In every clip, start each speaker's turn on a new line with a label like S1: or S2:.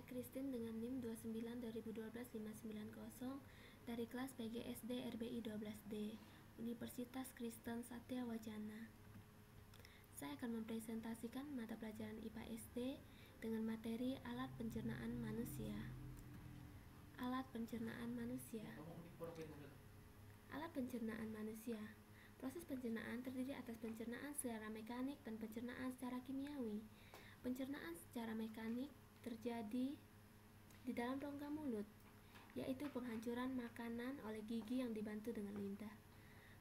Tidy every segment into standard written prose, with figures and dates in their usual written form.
S1: Christine dengan NIM 29/2012-590 dari kelas PGSD RBI 12D, Universitas Kristen Satya Wacana. Saya akan mempresentasikan mata pelajaran IPA SD dengan materi alat pencernaan manusia. Alat pencernaan manusia. Alat pencernaan manusia. Proses pencernaan terdiri atas pencernaan secara mekanik dan pencernaan secara kimiawi. Pencernaan secara mekanik terjadi di dalam rongga mulut, yaitu penghancuran makanan oleh gigi yang dibantu dengan lidah.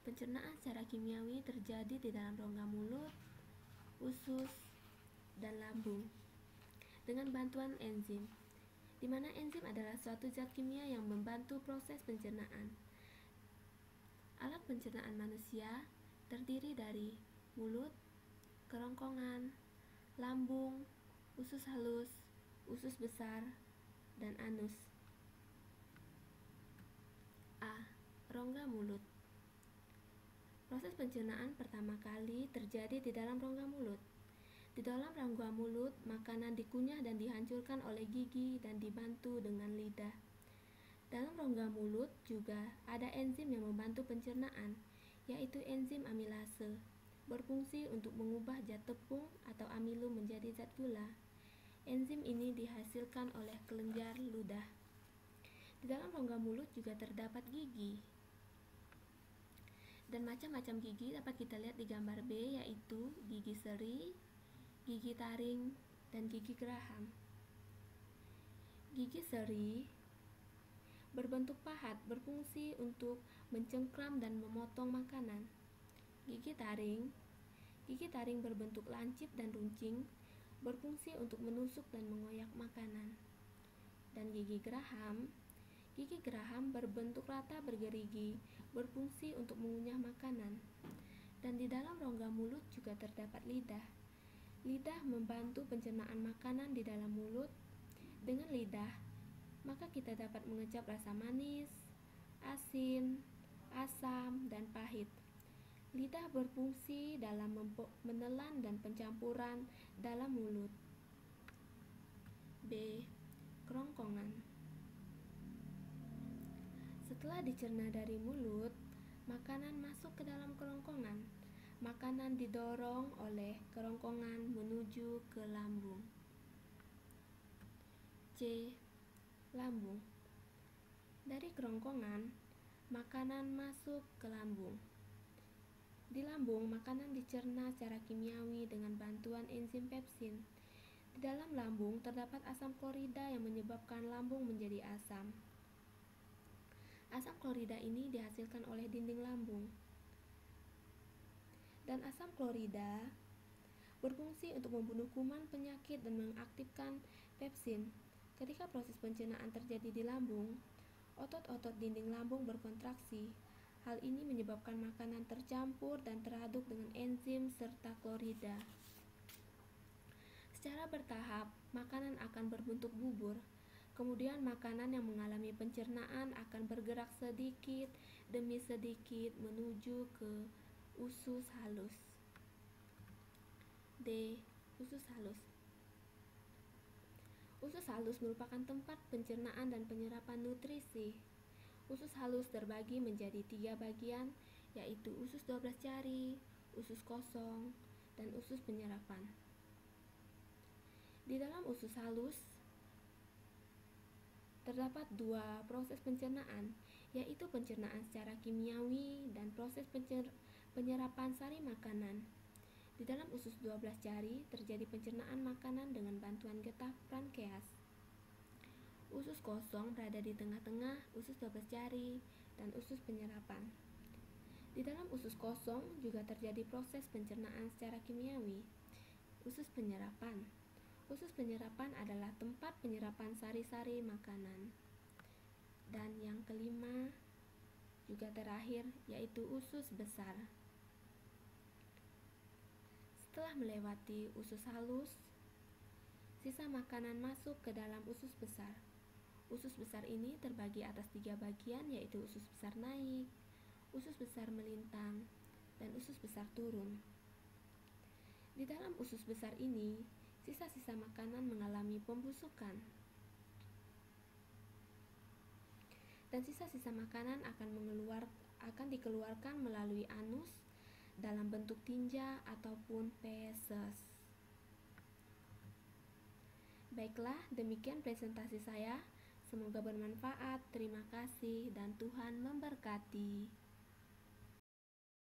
S1: Pencernaan secara kimiawi terjadi di dalam rongga mulut, usus, dan lambung dengan bantuan enzim, di mana enzim adalah suatu zat kimia yang membantu proses pencernaan. Alat pencernaan manusia terdiri dari mulut, kerongkongan, lambung, usus halus, usus besar, dan anus. A. Rongga mulut. Proses pencernaan pertama kali terjadi di dalam rongga mulut. Di dalam rongga mulut, makanan dikunyah dan dihancurkan oleh gigi dan dibantu dengan lidah. Dalam rongga mulut juga ada enzim yang membantu pencernaan, yaitu enzim amilase, berfungsi untuk mengubah zat tepung atau amilum menjadi zat gula. Enzim ini dihasilkan oleh kelenjar ludah. Di dalam rongga mulut juga terdapat gigi. Dan macam-macam gigi dapat kita lihat di gambar B, yaitu gigi seri, gigi taring, dan gigi geraham. Gigi seri berbentuk pahat, berfungsi untuk mencengkram dan memotong makanan. Gigi taring berbentuk lancip dan runcing, berfungsi untuk menusuk dan mengoyak makanan. Dan gigi geraham berbentuk rata bergerigi, berfungsi untuk mengunyah makanan. Dan di dalam rongga mulut juga terdapat lidah. Lidah membantu pencernaan makanan di dalam mulut. Dengan lidah, maka kita dapat mengecap rasa manis, asin, asam, dan pahit. Lidah berfungsi dalam menelan dan pencampuran dalam mulut. B. Kerongkongan. Setelah dicerna dari mulut, makanan masuk ke dalam kerongkongan. Makanan didorong oleh kerongkongan menuju ke lambung. C. Lambung. Dari kerongkongan, makanan masuk ke lambung. Di lambung, makanan dicerna secara kimiawi dengan bantuan enzim pepsin. Di dalam lambung terdapat asam klorida yang menyebabkan lambung menjadi asam. Asam klorida ini dihasilkan oleh dinding lambung. Dan asam klorida berfungsi untuk membunuh kuman penyakit dan mengaktifkan pepsin. Ketika proses pencernaan terjadi di lambung, otot-otot dinding lambung berkontraksi. Hal ini menyebabkan makanan tercampur dan teraduk dengan enzim serta klorida. Secara bertahap, makanan akan berbentuk bubur. Kemudian makanan yang mengalami pencernaan akan bergerak sedikit demi sedikit menuju ke usus halus. D. Usus halus. Usus halus merupakan tempat pencernaan dan penyerapan nutrisi. Usus halus terbagi menjadi 3 bagian, yaitu usus 12 jari, usus kosong, dan usus penyerapan. Di dalam usus halus terdapat 2 proses pencernaan, yaitu pencernaan secara kimiawi dan proses penyerapan sari makanan. Di dalam usus 12 jari terjadi pencernaan makanan dengan bantuan getah pankreas. Usus kosong berada di tengah-tengah usus 12 jari dan usus penyerapan. Di dalam usus kosong juga terjadi proses pencernaan secara kimiawi. Usus penyerapan. Usus penyerapan adalah tempat penyerapan sari-sari makanan. Dan yang kelima, juga terakhir, yaitu usus besar. Setelah melewati usus halus, sisa makanan masuk ke dalam usus besar. Usus besar ini terbagi atas 3 bagian, yaitu usus besar naik, usus besar melintang, dan usus besar turun. Di dalam usus besar ini, sisa-sisa makanan mengalami pembusukan. dan sisa-sisa makanan akan dikeluarkan melalui anus dalam bentuk tinja ataupun feses. Baiklah, demikian presentasi saya. Semoga bermanfaat. Terima kasih dan Tuhan memberkati.